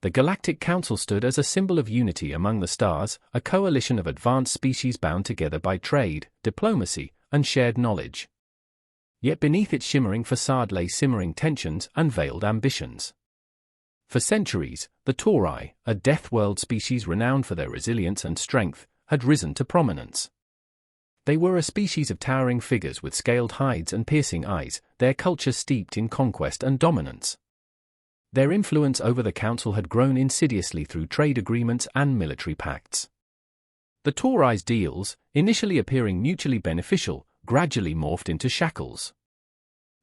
The Galactic Council stood as a symbol of unity among the stars, a coalition of advanced species bound together by trade, diplomacy, and shared knowledge. Yet beneath its shimmering facade lay simmering tensions and veiled ambitions. For centuries, the Tauri, a death-world species renowned for their resilience and strength, had risen to prominence. They were a species of towering figures with scaled hides and piercing eyes, their culture steeped in conquest and dominance. Their influence over the Council had grown insidiously through trade agreements and military pacts. The Tauri's deals, initially appearing mutually beneficial, gradually morphed into shackles.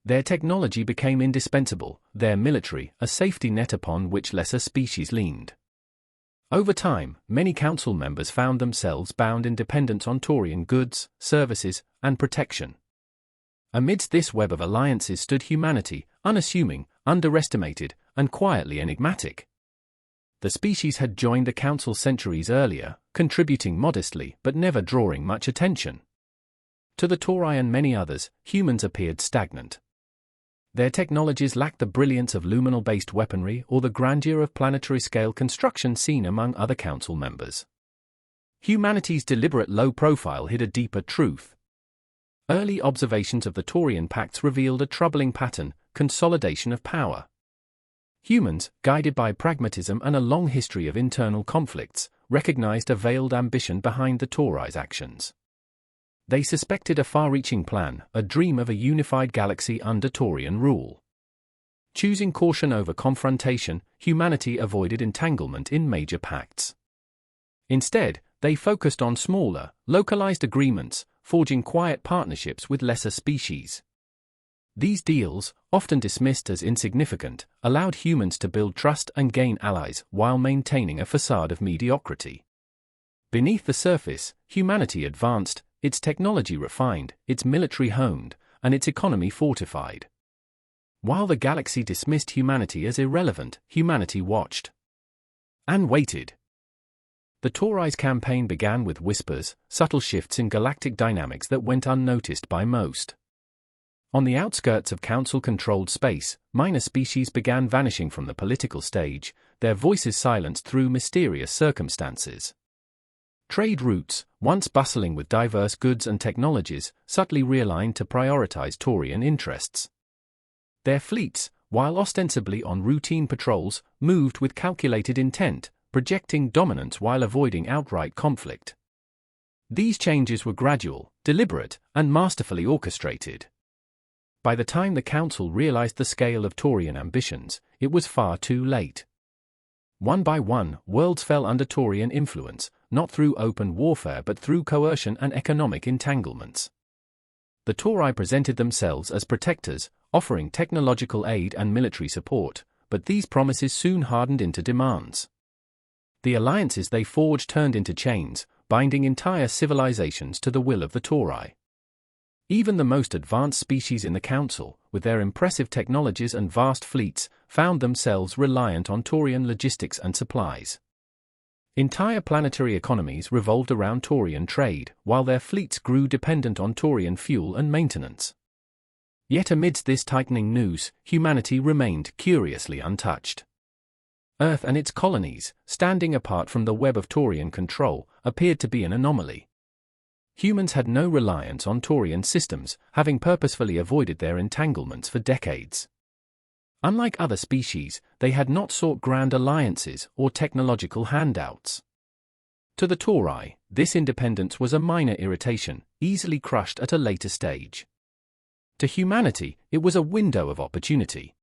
Their technology became indispensable, their military a safety net upon which lesser species leaned. Over time, many Council members found themselves bound in dependence on Taurian goods, services, and protection. Amidst this web of alliances stood humanity, unassuming, underestimated, and quietly enigmatic. The species had joined the Council centuries earlier, contributing modestly but never drawing much attention. To the Tauri and many others, humans appeared stagnant. Their technologies lacked the brilliance of luminal-based weaponry or the grandeur of planetary-scale construction seen among other Council members. Humanity's deliberate low profile hid a deeper truth. Early observations of the Taurian pacts revealed a troubling pattern: consolidation of power. Humans, guided by pragmatism and a long history of internal conflicts, recognized a veiled ambition behind the Tauri's actions. They suspected a far-reaching plan, a dream of a unified galaxy under Taurian rule. Choosing caution over confrontation, humanity avoided entanglement in major pacts. Instead, they focused on smaller, localized agreements, forging quiet partnerships with lesser species. These deals, often dismissed as insignificant, allowed humans to build trust and gain allies while maintaining a facade of mediocrity. Beneath the surface, humanity advanced, its technology refined, its military honed, and its economy fortified. While the galaxy dismissed humanity as irrelevant, humanity watched and waited. The Tauri's campaign began with whispers, subtle shifts in galactic dynamics that went unnoticed by most. On the outskirts of Council-controlled space, minor species began vanishing from the political stage, their voices silenced through mysterious circumstances. Trade routes, once bustling with diverse goods and technologies, subtly realigned to prioritize Taurian interests. Their fleets, while ostensibly on routine patrols, moved with calculated intent, projecting dominance while avoiding outright conflict. These changes were gradual, deliberate, and masterfully orchestrated. By the time the Council realized the scale of Taurian ambitions, it was far too late. One by one, worlds fell under Taurian influence, not through open warfare but through coercion and economic entanglements. The Tauri presented themselves as protectors, offering technological aid and military support, but these promises soon hardened into demands. The alliances they forged turned into chains, binding entire civilizations to the will of the Tauri. Even the most advanced species in the Council, with their impressive technologies and vast fleets, found themselves reliant on Taurian logistics and supplies. Entire planetary economies revolved around Taurian trade, while their fleets grew dependent on Taurian fuel and maintenance. Yet amidst this tightening noose, humanity remained curiously untouched. Earth and its colonies, standing apart from the web of Taurian control, appeared to be an anomaly. Humans had no reliance on Taurian systems, having purposefully avoided their entanglements for decades. Unlike other species, they had not sought grand alliances or technological handouts. To the Tauri, this independence was a minor irritation, easily crushed at a later stage. To humanity, it was a window of opportunity.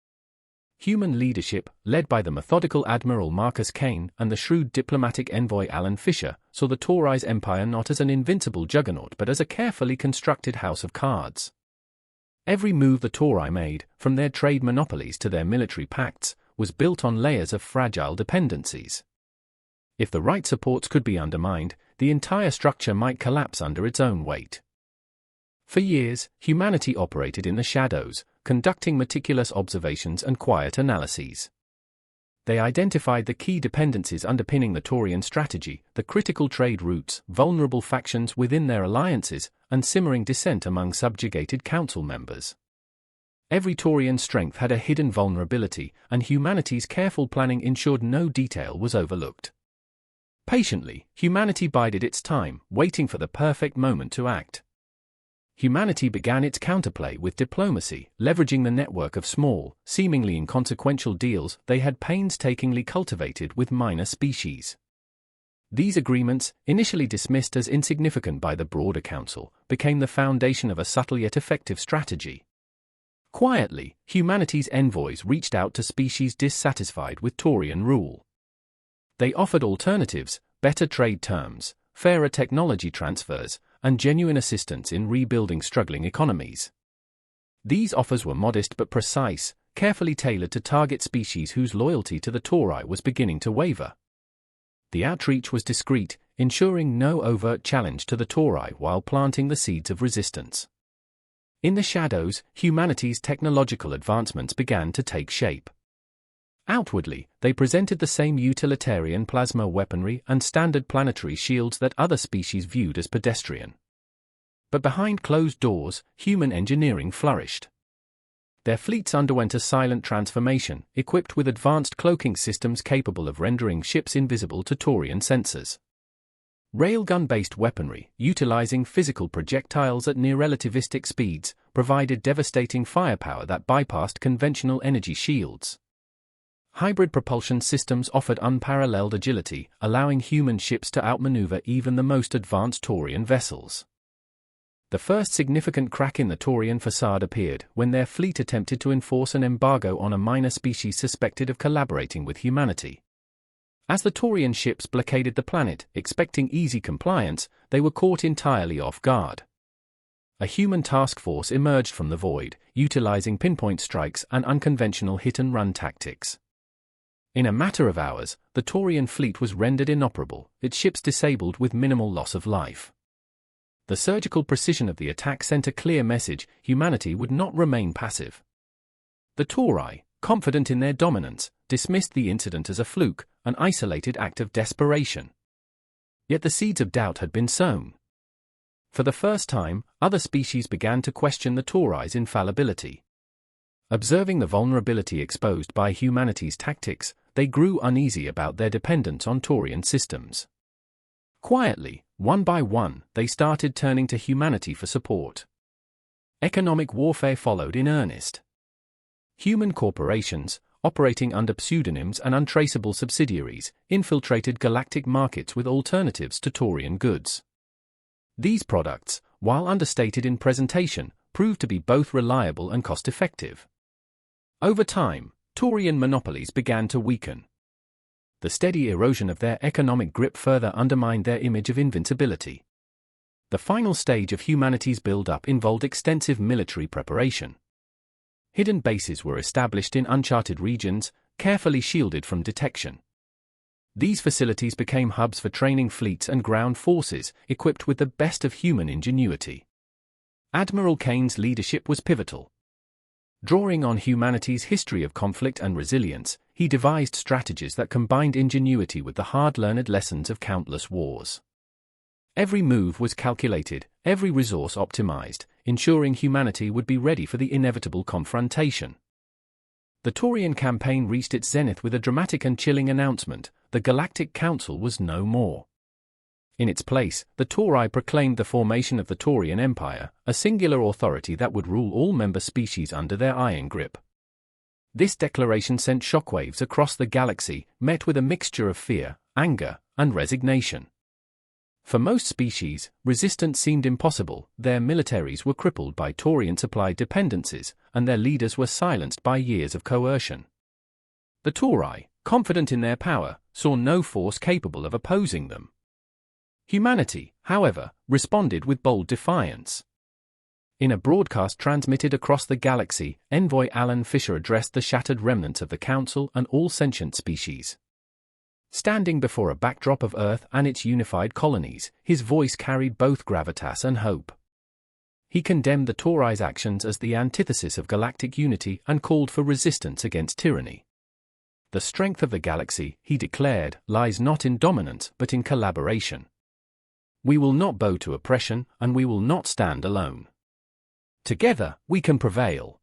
Human leadership, led by the methodical Admiral Marcus Kane and the shrewd diplomatic envoy Alan Fisher, saw the Tauri's empire not as an invincible juggernaut but as a carefully constructed house of cards. Every move the Tauri made, from their trade monopolies to their military pacts, was built on layers of fragile dependencies. If the right supports could be undermined, the entire structure might collapse under its own weight. For years, humanity operated in the shadows, conducting meticulous observations and quiet analyses. They identified the key dependencies underpinning the Taurian strategy, the critical trade routes, vulnerable factions within their alliances, and simmering dissent among subjugated Council members. Every Taurian strength had a hidden vulnerability, and humanity's careful planning ensured no detail was overlooked. Patiently, humanity bided its time, waiting for the perfect moment to act. Humanity began its counterplay with diplomacy, leveraging the network of small, seemingly inconsequential deals they had painstakingly cultivated with minor species. These agreements, initially dismissed as insignificant by the broader council, became the foundation of a subtle yet effective strategy. Quietly, humanity's envoys reached out to species dissatisfied with Taurian rule. They offered alternatives, better trade terms, fairer technology transfers, and genuine assistance in rebuilding struggling economies. These offers were modest but precise, carefully tailored to target species whose loyalty to the Tauri was beginning to waver. The outreach was discreet, ensuring no overt challenge to the Tauri while planting the seeds of resistance. In the shadows, humanity's technological advancements began to take shape. Outwardly, they presented the same utilitarian plasma weaponry and standard planetary shields that other species viewed as pedestrian. But behind closed doors, human engineering flourished. Their fleets underwent a silent transformation, equipped with advanced cloaking systems capable of rendering ships invisible to Taurian sensors. Railgun-based weaponry, utilizing physical projectiles at near-relativistic speeds, provided devastating firepower that bypassed conventional energy shields. Hybrid propulsion systems offered unparalleled agility, allowing human ships to outmaneuver even the most advanced Taurian vessels. The first significant crack in the Taurian facade appeared when their fleet attempted to enforce an embargo on a minor species suspected of collaborating with humanity. As the Taurian ships blockaded the planet, expecting easy compliance, they were caught entirely off guard. A human task force emerged from the void, utilizing pinpoint strikes and unconventional hit-and-run tactics. In a matter of hours, the Taurian fleet was rendered inoperable, its ships disabled with minimal loss of life. The surgical precision of the attack sent a clear message: humanity would not remain passive. The Tauri, confident in their dominance, dismissed the incident as a fluke, an isolated act of desperation. Yet the seeds of doubt had been sown. For the first time, other species began to question the Tauri's infallibility. Observing the vulnerability exposed by humanity's tactics, they grew uneasy about their dependence on Taurian systems. Quietly, one by one, they started turning to humanity for support. Economic warfare followed in earnest. Human corporations, operating under pseudonyms and untraceable subsidiaries, infiltrated galactic markets with alternatives to Taurian goods. These products, while understated in presentation, proved to be both reliable and cost-effective. Over time, Taurian monopolies began to weaken. The steady erosion of their economic grip further undermined their image of invincibility. The final stage of humanity's build-up involved extensive military preparation. Hidden bases were established in uncharted regions, carefully shielded from detection. These facilities became hubs for training fleets and ground forces, equipped with the best of human ingenuity. Admiral Kane's leadership was pivotal. Drawing on humanity's history of conflict and resilience, he devised strategies that combined ingenuity with the hard-learned lessons of countless wars. Every move was calculated, every resource optimized, ensuring humanity would be ready for the inevitable confrontation. The Taurian campaign reached its zenith with a dramatic and chilling announcement: the Galactic Council was no more. In its place, the Tauri proclaimed the formation of the Taurian Empire, a singular authority that would rule all member species under their iron grip. This declaration sent shockwaves across the galaxy, met with a mixture of fear, anger, and resignation. For most species, resistance seemed impossible. Their militaries were crippled by Taurian supply dependencies, and their leaders were silenced by years of coercion. The Tauri, confident in their power, saw no force capable of opposing them. Humanity, however, responded with bold defiance. In a broadcast transmitted across the galaxy, Envoy Alan Fisher addressed the shattered remnants of the Council and all sentient species. Standing before a backdrop of Earth and its unified colonies, his voice carried both gravitas and hope. He condemned the Tauri's actions as the antithesis of galactic unity and called for resistance against tyranny. The strength of the galaxy, he declared, lies not in dominance but in collaboration. We will not bow to oppression, and we will not stand alone. Together, we can prevail.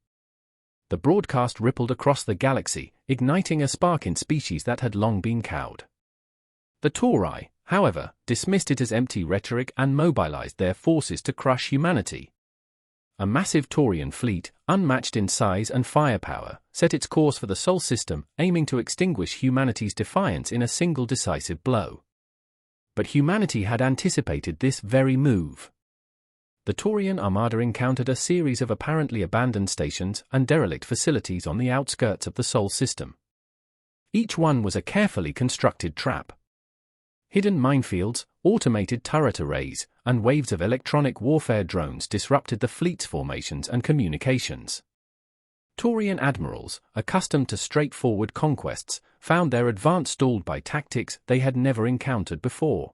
The broadcast rippled across the galaxy, igniting a spark in species that had long been cowed. The Tauri, however, dismissed it as empty rhetoric and mobilized their forces to crush humanity. A massive Taurian fleet, unmatched in size and firepower, set its course for the Sol system, aiming to extinguish humanity's defiance in a single decisive blow. But humanity had anticipated this very move. The Taurian armada encountered a series of apparently abandoned stations and derelict facilities on the outskirts of the Sol system. Each one was a carefully constructed trap. Hidden minefields, automated turret arrays, and waves of electronic warfare drones disrupted the fleet's formations and communications. Taurian admirals, accustomed to straightforward conquests, found their advance stalled by tactics they had never encountered before.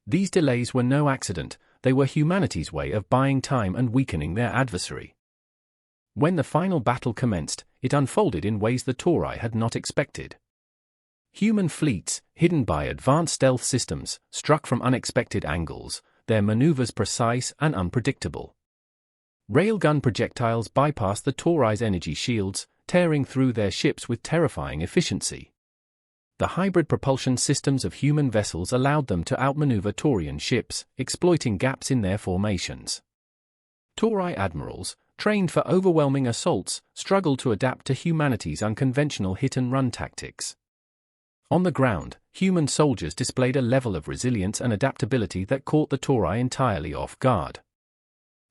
These delays were no accident. They were humanity's way of buying time and weakening their adversary. When the final battle commenced, it unfolded in ways the Tauri had not expected. Human fleets, hidden by advanced stealth systems, struck from unexpected angles, their maneuvers precise and unpredictable. Railgun projectiles bypassed the Tauri's energy shields, tearing through their ships with terrifying efficiency. The hybrid propulsion systems of human vessels allowed them to outmaneuver Taurian ships, exploiting gaps in their formations. Tauri admirals, trained for overwhelming assaults, struggled to adapt to humanity's unconventional hit-and-run tactics. On the ground, human soldiers displayed a level of resilience and adaptability that caught the Tauri entirely off guard.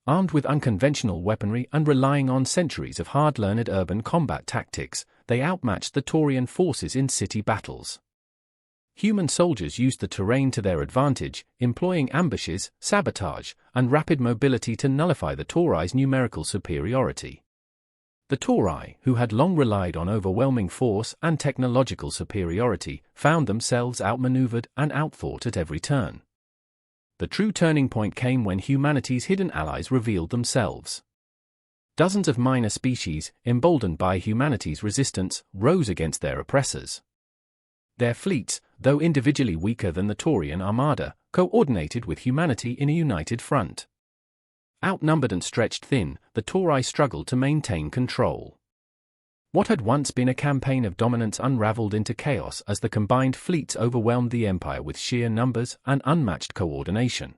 Armed with unconventional weaponry and relying on centuries of hard-learned urban combat tactics, they outmatched the Taurian forces in city battles. Human soldiers used the terrain to their advantage, employing ambushes, sabotage, and rapid mobility to nullify the Tauri's numerical superiority. The Tauri, who had long relied on overwhelming force and technological superiority, found themselves outmaneuvered and outthought at every turn. The true turning point came when humanity's hidden allies revealed themselves. Dozens of minor species, emboldened by humanity's resistance, rose against their oppressors. Their fleets, though individually weaker than the Taurian armada, coordinated with humanity in a united front. Outnumbered and stretched thin, the Tauri struggled to maintain control. What had once been a campaign of dominance unraveled into chaos as the combined fleets overwhelmed the Empire with sheer numbers and unmatched coordination.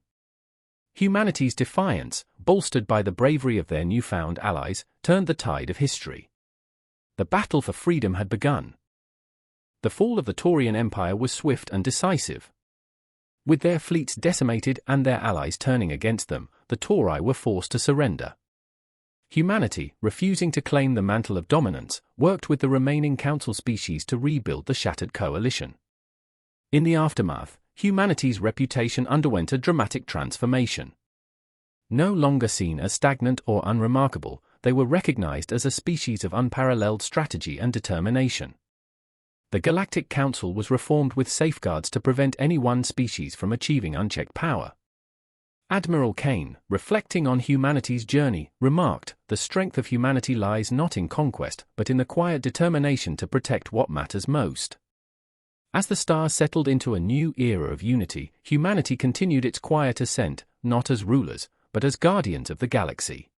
Humanity's defiance, bolstered by the bravery of their newfound allies, turned the tide of history. The battle for freedom had begun. The fall of the Taurian Empire was swift and decisive. With their fleets decimated and their allies turning against them, the Tauri were forced to surrender. Humanity, refusing to claim the mantle of dominance, worked with the remaining council species to rebuild the shattered coalition. In the aftermath, humanity's reputation underwent a dramatic transformation. No longer seen as stagnant or unremarkable, they were recognized as a species of unparalleled strategy and determination. The Galactic Council was reformed with safeguards to prevent any one species from achieving unchecked power. Admiral Kane, reflecting on humanity's journey, remarked, "The strength of humanity lies not in conquest, but in the quiet determination to protect what matters most." As the stars settled into a new era of unity, humanity continued its quiet ascent, not as rulers, but as guardians of the galaxy.